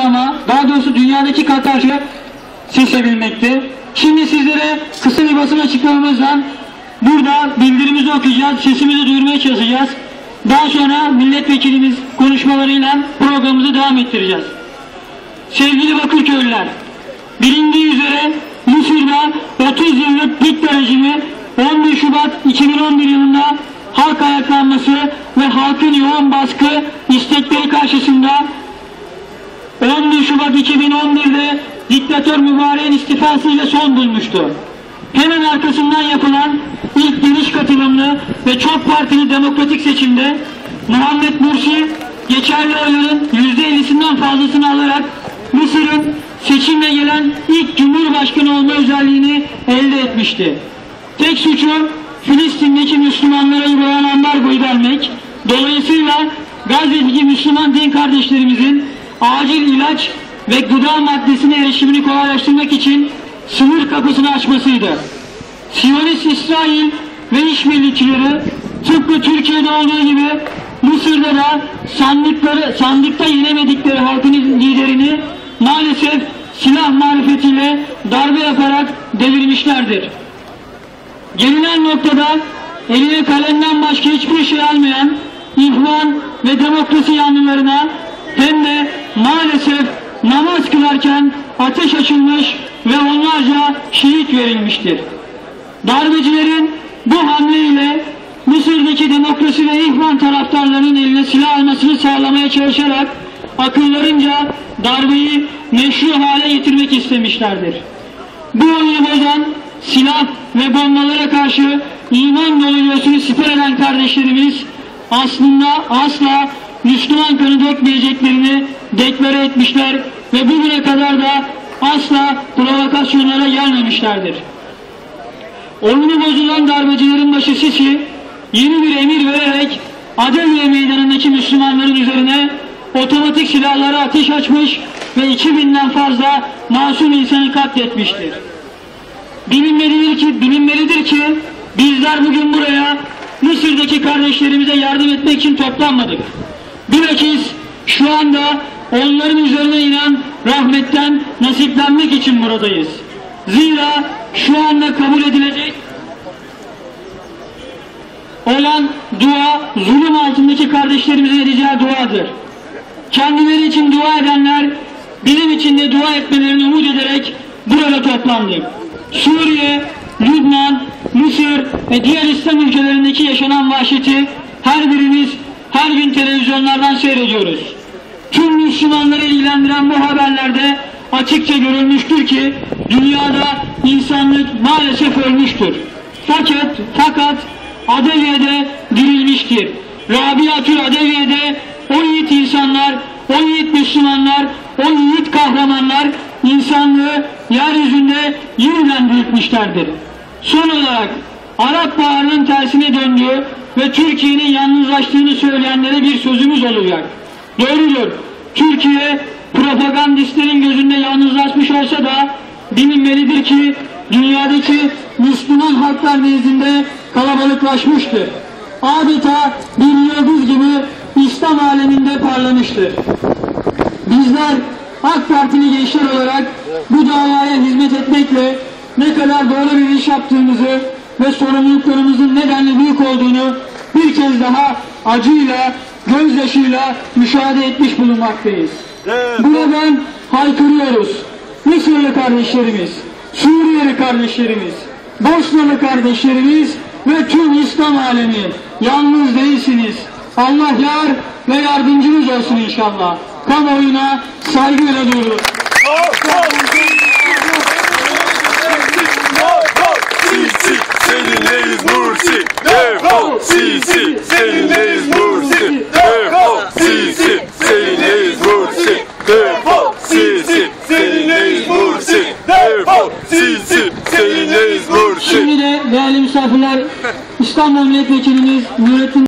ama daha doğrusu dünyadaki Katarca seçebilmekte. Şimdi sizlere kısa bir basın açıklamamızdan burada bildirimizi okuyacağız, sesimizi duyurmaya çalışacağız. Daha sonra milletvekilimiz konuşmalarıyla programımızı devam ettireceğiz. Sevgili Bakırköylüler, bilindiği üzere Mısır'da 30 yıllık dikta rejimi 11 Şubat 2011 yılında halk ayaklanması ve halkın yoğun baskı istekleri karşısında 11 Şubat 2011'de diktatör Mübarek'in istifasıyla son bulmuştu. Hemen arkasından yapılan ilk geniş katılımlı ve çok partili demokratik seçimde Muhammed Mursi geçerli oyların %50'sinden fazlasını alarak Mısır'ın seçimle gelen ilk cumhurbaşkanı olma özelliğini elde etmişti. Tek suçu Filistin'deki Müslümanlara uygulanan ambargoyu vermek. Dolayısıyla Gazze'deki Müslüman din kardeşlerimizin acil ilaç ve gıda maddesine erişimini kolaylaştırmak için sınır kapısını açmasıydı. Siyonist İsrail ve işbirlikçileri tıpkı Türkiye'de olduğu gibi Mısır'da da sandıkta yenemedikleri halkın liderini maalesef silah marifetiyle darbe yaparak devirmişlerdir. Gelinen noktada eline kalemden başka hiçbir şey almayan İhvan ve demokrasi yanlılarına hem de maalesef namaz kılarken ateş açılmış ve onlarca şehit verilmiştir. Darbecilerin bu hamleyle Mısır'daki demokrasi ve İhvan taraftarlarının eline silah almasını sağlamaya çalışarak akıllarınca darbeyi meşru hale getirmek istemişlerdir. Bu oyunu bozan silah ve bombalara karşı iman dolu göğsünü siper eden kardeşlerimiz aslında asla Müslüman kanı dökmeyeceklerini deklare etmişler ve bugüne kadar da asla provokasyonlara gelmemişlerdir. Oyunu bozulan darbecilerin başı Sisi yeni bir emir vererek Adeleye meydanındaki Müslümanların üzerine otomatik silahlara ateş açmış ve 2000'den fazla masum insanı katletmiştir. Bilinmelidir ki bizler bugün buraya Mısır'daki kardeşlerimize yardım etmek için toplanmadık. Bilakis şu anda onların üzerine inen rahmetten nasiplenmek için buradayız. Zira şu anda kabul edilecek olan dua zulüm altındaki kardeşlerimizin edeceği duadır. Kendileri için dua edenler bizim için de dua etmelerini umut ederek burada toplandık. Suriye, Lübnan, Mısır ve diğer İslam ülkelerindeki yaşanan vahşeti her birimiz her gün televizyonlardan seyrediyoruz. Tüm Müslümanları ilgilendiren bu haberlerde açıkça görülmüştür ki dünyada insanlık maalesef ölmüştür. Fakat Adeviye'de dirilmiştir. Rabiatül Adeviye'de o yiğit insanlar, o yiğit Müslümanlar, o yiğit kahramanlar insanlığı yeryüzünde yeniden diriltmişlerdir. Son olarak Arap Baharı'nın tersine döndüğü ve Türkiye'nin yalnızlaştığını söyleyenlere bir sözümüz olacak. Doğrudur, Türkiye propagandistlerin gözünde yalnızlaşmış olsa da bilinmelidir ki dünyadaki Müslüman halklar nezdinde kalabalıklaşmıştır. Adeta bir yıldız gibi İslam aleminde parlamıştır. Bizler AK Partili gençler olarak bu davaya hizmet etmekle ne kadar doğru bir iş yaptığımızı ve sorumluluklarımızın nedenli büyük olduğunu bir kez daha acıyla, gözyaşıyla müşahede etmiş bulunmaktayız. Buradan haykırıyoruz. Mısırlı kardeşlerimiz, Suriyeli kardeşlerimiz, Bosnalı kardeşlerimiz ve tüm İslam alemi, yalnız değilsiniz. Allah yar ve yardımcınız olsun inşallah. Kamuoyuna saygıyla duyurulur. Sisi, seninleyiz Mursi. Defol Sisi, seninleyiz Mursi. Defol Sisi, seninleyiz Mursi. Defol Sisi, seninleyiz Mursi. Defol Sisi, seninleyiz Mursi. Şimdi de değerli misafirler, İstanbul Milletvekilimiz Nurettin